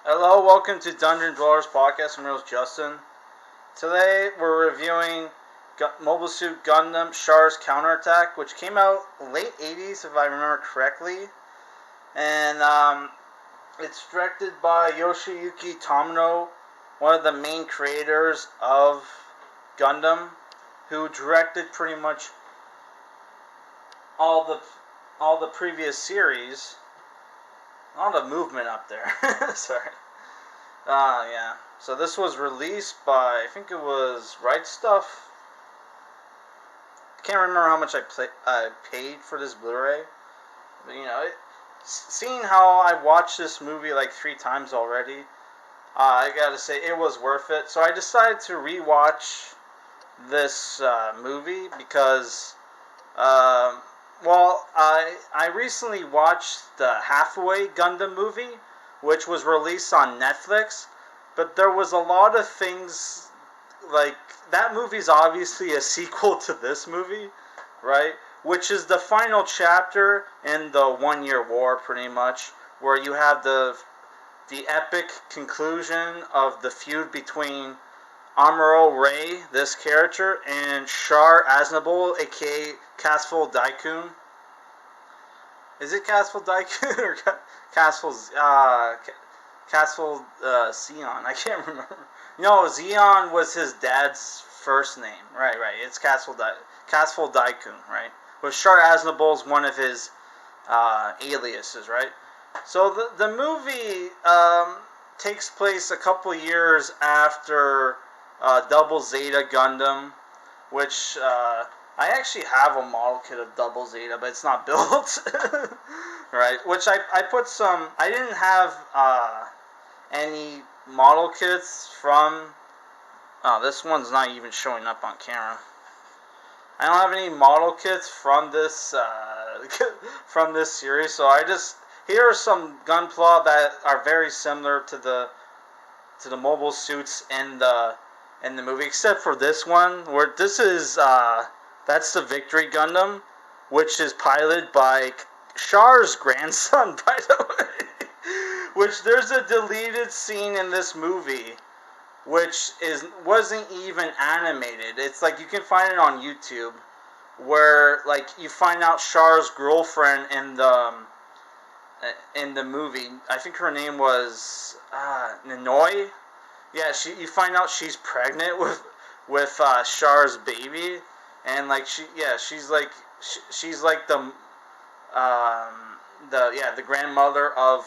Hello, welcome to Dungeon Dwellers Podcast. I'm your host, Justin. Today we're reviewing Mobile Suit Gundam Char's Counterattack, which came out late 80s, if I remember correctly. And it's directed by Yoshiyuki Tomino, one of the main creators of Gundam, who directed pretty much all the previous series. A lot of movement up there. Sorry. Yeah. So this was released by, I think it was Right Stuff. Can't remember how much I paid for this Blu-ray. But, seeing how I watched this movie like 3 times already, I gotta say it was worth it. So I decided to rewatch this movie because, I recently watched the Hathaway Gundam movie, which was released on Netflix, but there was a lot of things, like, that movie's obviously a sequel to this movie, right? Which is the final chapter in the 1-Year War, pretty much, where you have the epic conclusion of the feud between Amuro Ray, this character, and Char Aznavour, aka Castle Daikun. Is it Castle Daikun or Castle Zeon? I can't remember. No, Zeon was his dad's first name. Right. It's Castle Daikun, right? But Char Aznavour is one of his aliases, right? So the movie takes place a couple years after Double Zeta Gundam, which I actually have a model kit of Double Zeta, but it's not built. Right? Which I put some... I didn't have any model kits from... Oh, this one's not even showing up on camera. I don't have any model kits from this from this series, so I just... Here are some Gunpla that are very similar to the mobile suits in the movie, except for this one, where this is that's the Victory Gundam, which is piloted by Char's grandson, by the way. Which there's a deleted scene in this movie, which wasn't even animated. It's like you can find it on YouTube, where like you find out Char's girlfriend in the movie. I think her name was Ninoy. Yeah, you find out she's pregnant with Char's baby, and like she's like the grandmother of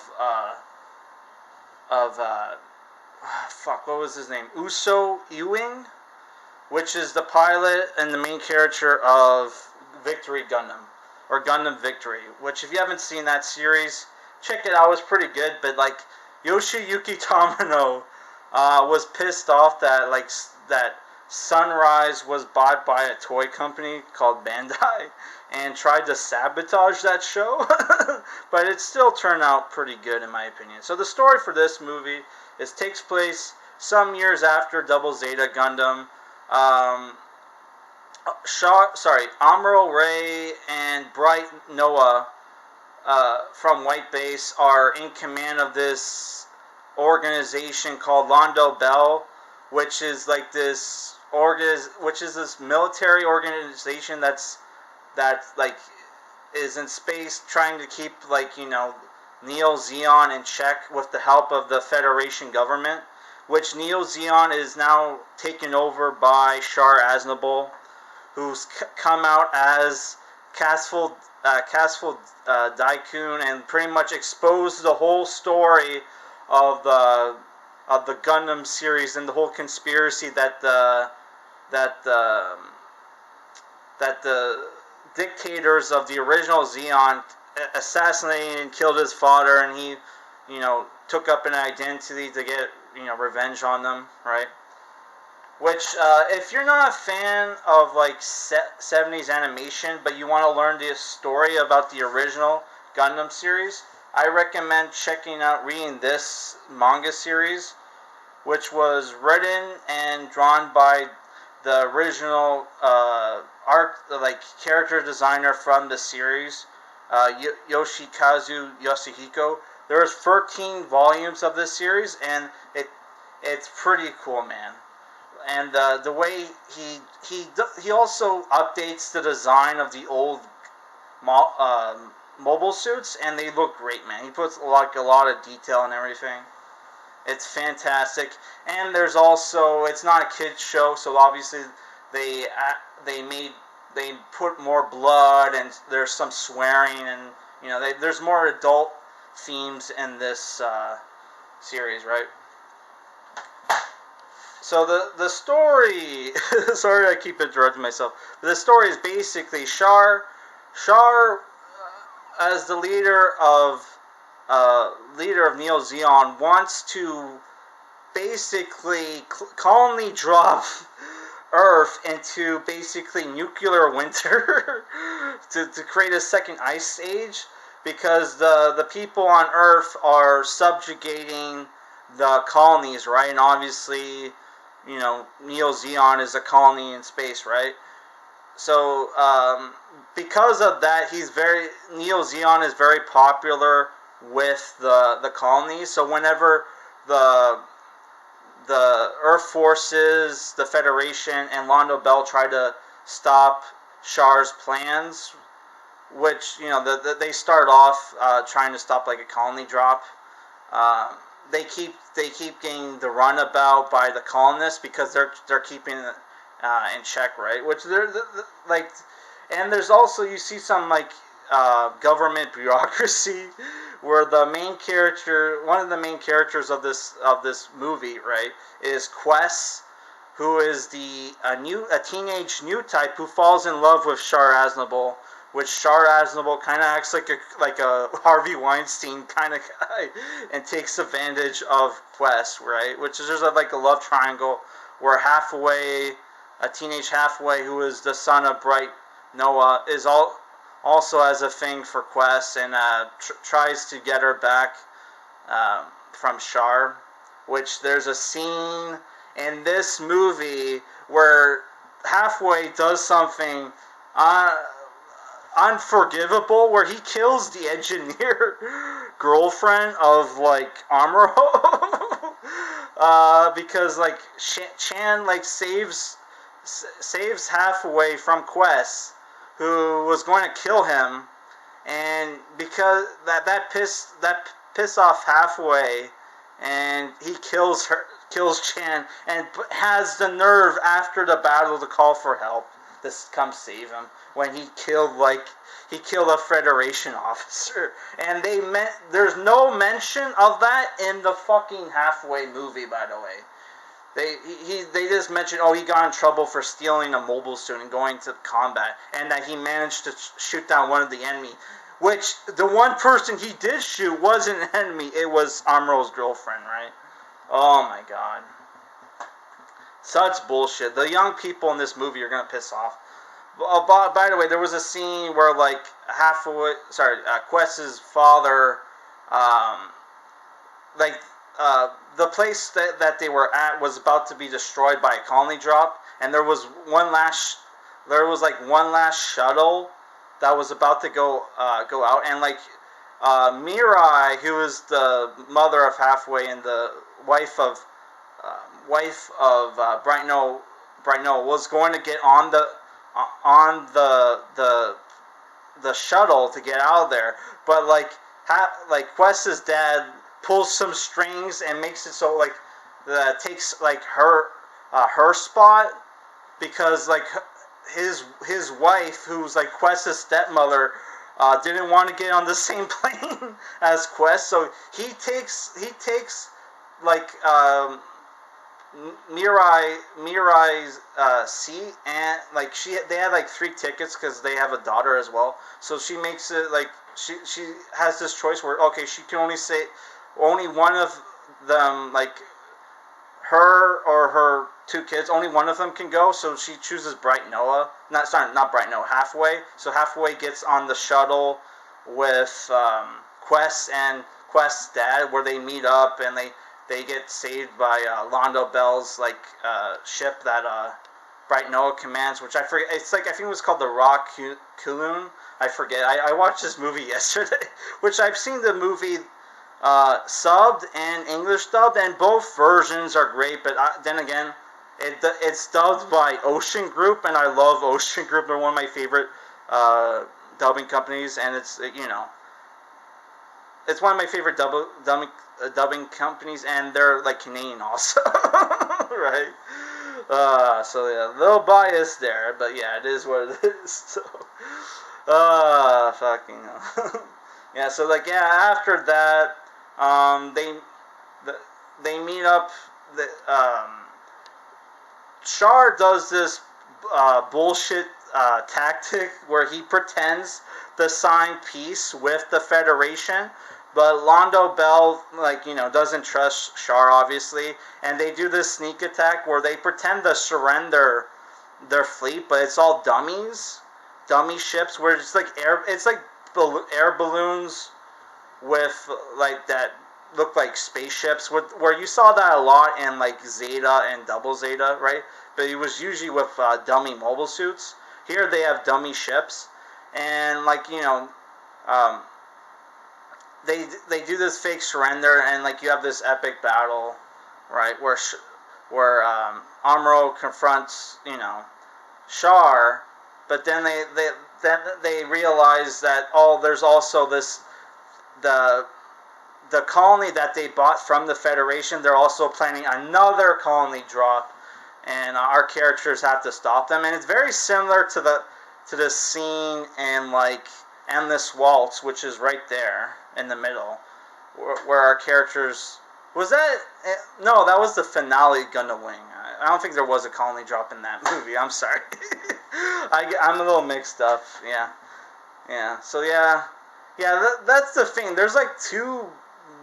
what was his name? Uso Ewing, which is the pilot and the main character of Victory Gundam, or Gundam Victory, which if you haven't seen that series, check it out. It's pretty good, but like Yoshiyuki Tomino was pissed off that Sunrise was bought by a toy company called Bandai and tried to sabotage that show. But it still turned out pretty good in my opinion. So the story for this movie takes place some years after Double Zeta Gundam. Amuro Ray and Bright Noah from White Base are in command of this organization called Londo Bell, which is like this military organization that is in space trying to keep Neo Zeon in check with the help of the Federation government, which Neo Zeon is now taken over by Char Aznavour, who's come out as Castle Daikun and pretty much exposed the whole story of the Gundam series and the whole conspiracy that the dictators of the original Zeon assassinated and killed his father, and he took up an identity to get revenge on them, right? Which if you're not a fan of like 70s animation, but you want to learn the story about the original Gundam series, I recommend reading this manga series, which was written and drawn by the original character designer from the series, Yoshikazu Yasuhiko, There's 13 volumes of this series, and it's pretty cool, man. And the way he also updates the design of the old mo- uh, mobile suits, and they look great, man. He puts a lot of detail and everything. It's fantastic. And there's also, it's not a kids show, so obviously they they made they put more blood, and there's some swearing, and there's more adult themes in this series, right? So the story, sorry I keep interrupting myself. But the story is basically Char, as the leader of Neo Zeon, wants to basically calmly drop Earth into basically nuclear winter to create a second ice age, because the people on Earth are subjugating the colonies, right? And obviously, Neo Zeon is a colony in space, right? So, because of that, Neo Zeon is very popular with the colonies. So whenever the Earth forces, the Federation, and Londo Bell try to stop Char's plans, which they start off trying to stop like a colony drop. Uh, they keep getting the runabout by the colonists, because they're keeping it in check, right? Which they're like, and there's also, you see some like government bureaucracy, where one of the main characters of this movie, right, is Quest, who is a teenage new type who falls in love with Char Aznable, which Char Aznable kind of acts like a Harvey Weinstein kind of guy, and takes advantage of Quest, right? Which is just like a love triangle, where a teenage halfway who is the son of Bright Noah also has a thing for Quest, and tries to get her back from Char. Which there's a scene in this movie where halfway does something unforgivable, where he kills the engineer girlfriend of like Amuro, because like Chan like saves halfway from Quest, who was going to kill him, and because that piss off halfway, and he kills Chan, and has the nerve after the battle to call for help to come save him, when he killed a Federation officer. And there's no mention of that in the fucking halfway movie, by the way. They just mentioned, he got in trouble for stealing a mobile suit and going to combat, and that he managed to shoot down one of the enemy. Which, the one person he did shoot wasn't an enemy, it was Amuro's girlfriend, right? Oh my god. Such bullshit. The young people in this movie are gonna piss off. By the way, there was a scene where, like, Quest's father, the place that they were at was about to be destroyed by a colony drop, and there was one last shuttle that was about to go out, and like Mirai, who is the mother of Halfway and the wife of Bright Noah, was going to get on the shuttle to get out of there, but like Quest's dad pulls some strings and makes it so like that takes like her spot, because like his wife, who's like Quest's stepmother, didn't want to get on the same plane as Quest, so he takes like Mirai's seat, and like they had like 3 tickets because they have a daughter as well. So she makes it like she has this choice where, okay, she can only say only one of them, like her or her 2 kids, only one of them can go. So she chooses Bright Noah, not Bright Noah, Halfway. So Halfway gets on the shuttle with Quest and Quest's dad, where they meet up, and they get saved by Londo Bell's like ship that Bright Noah commands, which I forget. It's like, I think it was called the Rock Kulun. I forget. I watched this movie yesterday, which I've seen the movie subbed and English dubbed, and both versions are great. But then again, it's dubbed by Ocean Group, and I love Ocean Group. They're one of my favorite dubbing companies, and it's one of my favorite dubbing companies, and they're like Canadian also, right? So yeah, a little bias there, but yeah, it is what it is. So, fucking hell. Yeah. So like yeah, after that, the, they meet up. Char does this bullshit tactic where he pretends to sign peace with the Federation, but Londo Bell, doesn't trust Char, obviously, and they do this sneak attack where they pretend to surrender their fleet, but it's all dummy ships, where it's like air balloons with like that look like spaceships, where you saw that a lot in like Zeta and Double Zeta, right? But it was usually with dummy mobile suits. Here they have dummy ships, and um, they do this fake surrender, and like you have this epic battle, right? Where Amuro confronts Char, but then they realize that there's also the colony that they bought from the Federation. They're also planning another colony drop, and our characters have to stop them. And it's very similar to the scene in like Endless Waltz, which is right there in the middle, where our characters no, that was the finale Gundam Wing. I don't think there was a colony drop in that movie. I'm sorry. I'm a little mixed up. Yeah. So yeah, that's the thing. There's like two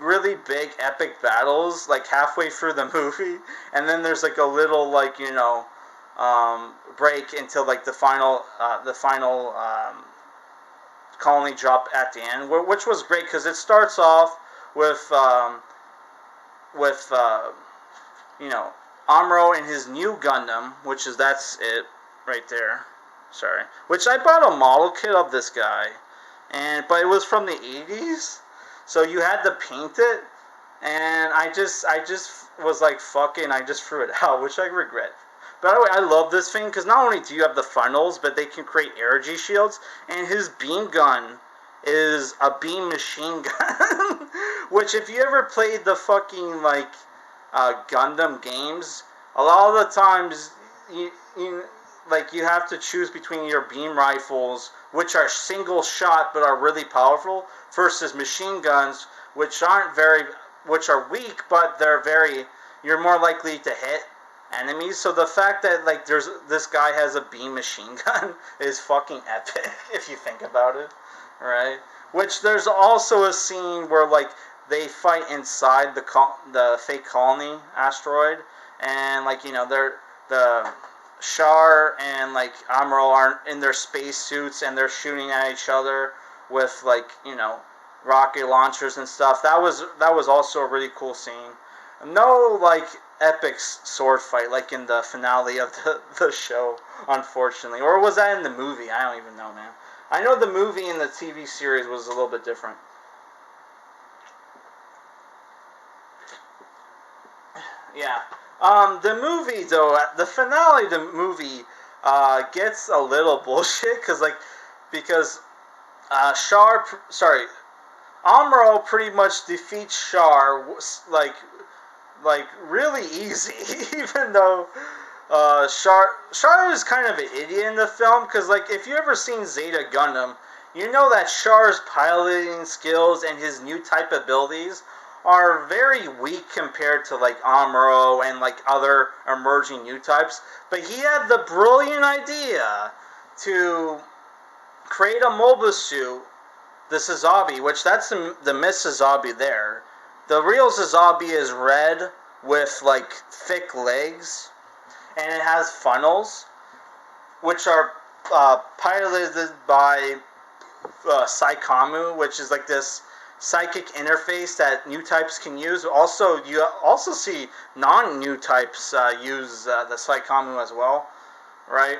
really big epic battles like halfway through the movie, and then there's like a little break until like the final colony drop at the end, which was great because it starts off with Amuro and his new Gundam, that's it right there. Sorry, which I bought a model kit of this guy, but it was from the 80s. So you had to paint it, and I just was like, fuck it, and I just threw it out, which I regret. By the way, I love this thing, because not only do you have the funnels, but they can create energy shields, and his beam gun is a beam machine gun, which if you ever played the fucking, Gundam games, a lot of the times, you have to choose between your beam rifles, which are single shot but are really powerful, versus machine guns, which are weak, but you're more likely to hit enemies. So the fact that this guy has a beam machine gun is fucking epic if you think about it, right? Which there's also a scene where they fight inside the fake colony asteroid, and they're the Char and Amuro are in their space suits, and they're shooting at each other with rocket launchers and stuff. That was also a really cool scene. No epic sword fight like in the finale of the show, unfortunately. Or was that in the movie? I don't even know, man. I know the movie and the TV series was a little bit different. Yeah. The movie, though, the finale of the movie gets a little bullshit, because Amuro pretty much defeats Char, really easy, even though Char is kind of an idiot in the film, because if you ever seen Zeta Gundam, you know that Char's piloting skills and his new type abilities are very weak compared to Amuro and other emerging new types. But he had the brilliant idea to create a mobile suit, the Sazabi, which that's the Miss Sazabi there. The real Sazabi is red with thick legs, and it has funnels, which are piloted by Saikamu, which is this psychic interface that new types can use. Also, you also see non-new types use the Saikamu as well, right?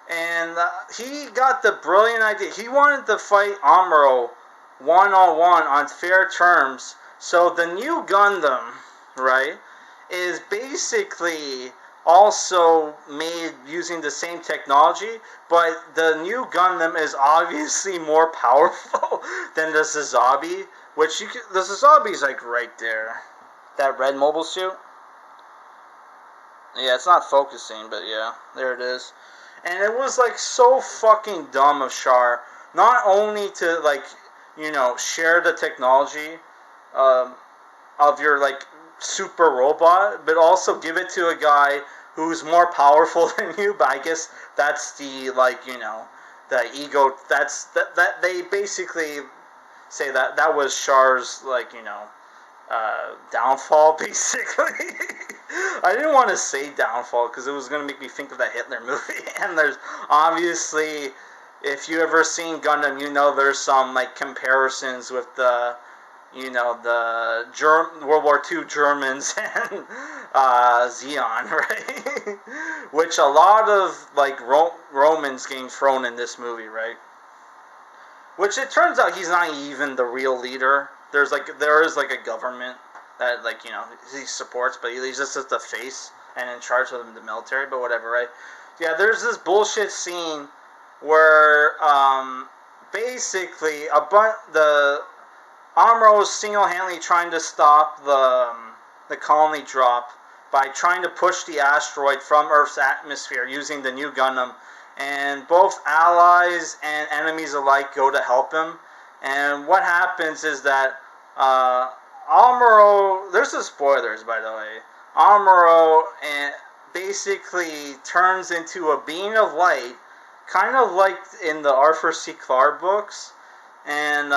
And he got the brilliant idea. He wanted to fight Amuro one-on-one on fair terms, So the new Gundam, right, is basically also made using the same technology, but the new Gundam is obviously more powerful than the Sazabi, which the Sazabi is like right there. That red mobile suit. Yeah, it's not focusing, but yeah, there it is. And it was like so fucking dumb of Char, not only to like, share the technology, um, of your like super robot, but also give it to a guy who's more powerful than you. But I guess that's the like the ego. That they basically say that was Char's like downfall basically. I didn't want to say downfall because it was gonna make me think of that Hitler movie. And there's obviously, if you ever seen Gundam, there's some like comparisons with the the World War II Germans and Zeon, right? Which a lot of like Romans getting thrown in this movie, right? Which it turns out he's not even the real leader. There is like a government that like he supports, but he's just the face and in charge of the military. But whatever, right? Yeah, there's this bullshit scene where basically the Amuro is single-handedly trying to stop the colony drop by trying to push the asteroid from Earth's atmosphere using the new Gundam, and both allies and enemies alike go to help him. And what happens is that Amuro, there's the spoilers by the way, Amuro basically turns into a being of light, kind of like in the Arthur C. Clarke books, and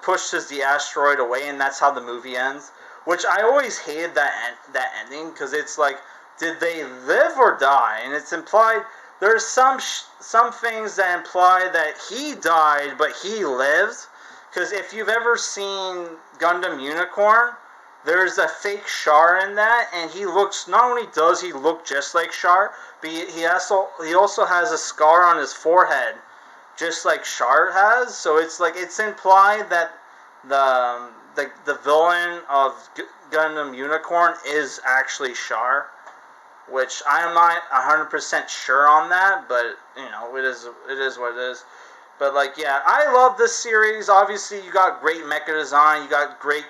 pushes the asteroid away, and that's how the movie ends. Which I always hated that ending, because it's like, did they live or die? And it's implied there's some things that imply that he died but he lived. Because if you've ever seen Gundam Unicorn, there's a fake Char in that, and he looks, not only does he look just like Char, but he also has a scar on his forehead, just like Char has. So it's like, it's implied that the villain of Gundam Unicorn is actually Char, which I'm not 100% sure on that, but it is what it is. But like, yeah, I love this series. Obviously, you got great mecha design. You got great.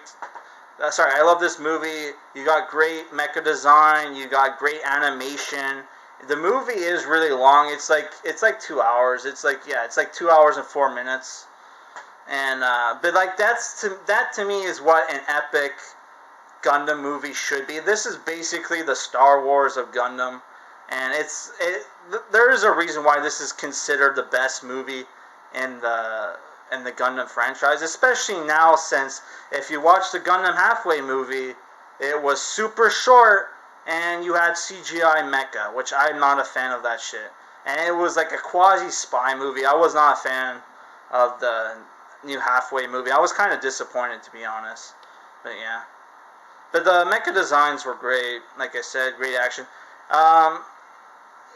I love this movie. You got great mecha design. You got great animation. The movie is really long. It's like 2 hours. It's like 2 hours and 4 minutes. And but like that to me is what an epic Gundam movie should be. This is basically the Star Wars of Gundam, and there is a reason why this is considered the best movie in the Gundam franchise, especially now, since if you watch the Gundam Halfway movie, it was super short and you had CGI Mecha, which I'm not a fan of that shit. And it was like a quasi-spy movie. I was not a fan of the new Halfway movie. I was kind of disappointed, to be honest. But yeah. But the mecha designs were great. Like I said, great action.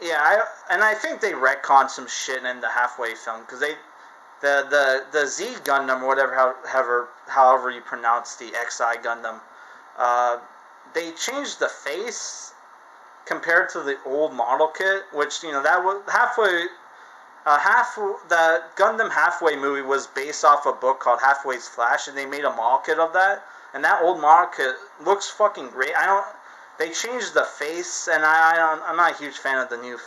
Yeah, I think they retconned some shit in the Halfway film, because the Z Gundam, or whatever, however you pronounce the XI Gundam, they changed the face compared to the old model kit, which that was the Gundam Halfway movie was based off a book called Halfway's Flash, and they made a model kit of that, and that old model kit looks fucking great. They changed the face, and I'm not a huge fan of the new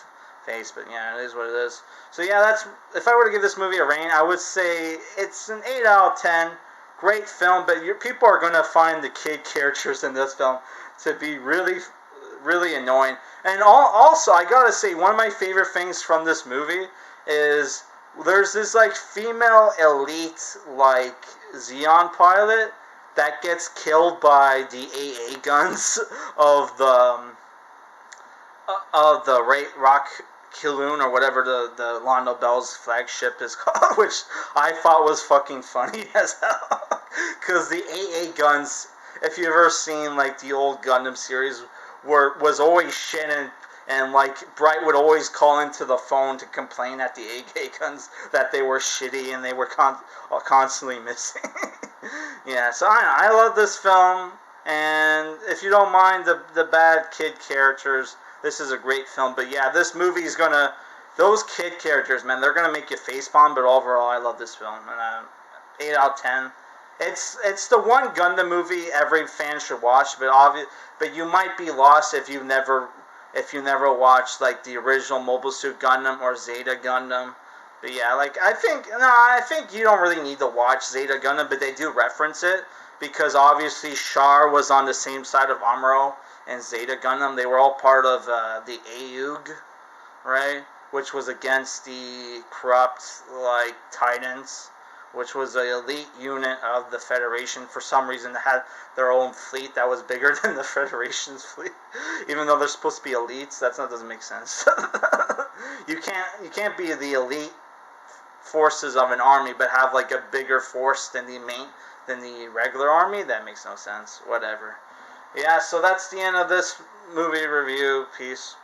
face, but yeah, it is what it is. So yeah, if I were to give this movie a rating, I would say it's an 8 out of 10. Great film, but people are going to find the kid characters in this film to be really, really annoying. And also, I gotta say, one of my favorite things from this movie is there's this like female elite like Zeon pilot that gets killed by the AA guns of the Rock Kiloon, or whatever the Lando Bell's flagship is called, which I thought was fucking funny as hell. Because the AA guns, if you've ever seen like the old Gundam series, was always shit, and And like Bright would always call into the phone to complain at the AK guns that they were shitty and they were constantly missing. Yeah, so I love this film, and if you don't mind the bad kid characters, this is a great film. But yeah, this movie is gonna, those kid characters, man, they're gonna make you facepalm. But overall, I love this film, and 8 out of 10. It's the one Gundam movie every fan should watch, but you might be lost if you never watched like the original Mobile Suit Gundam or Zeta Gundam. But yeah, like I think you don't really need to watch Zeta Gundam, but they do reference it because obviously Char was on the same side of Amuro and Zeta Gundam. They were all part of the AUG, right? Which was against the corrupt like Titans, which was an elite unit of the Federation. For some reason, they had their own fleet that was bigger than the Federation's fleet, even though they're supposed to be elites. That doesn't make sense. You can't be the elite forces of an army, but have like a bigger force than the regular army. That makes no sense. Whatever. Yeah, so that's the end of this movie review. Peace.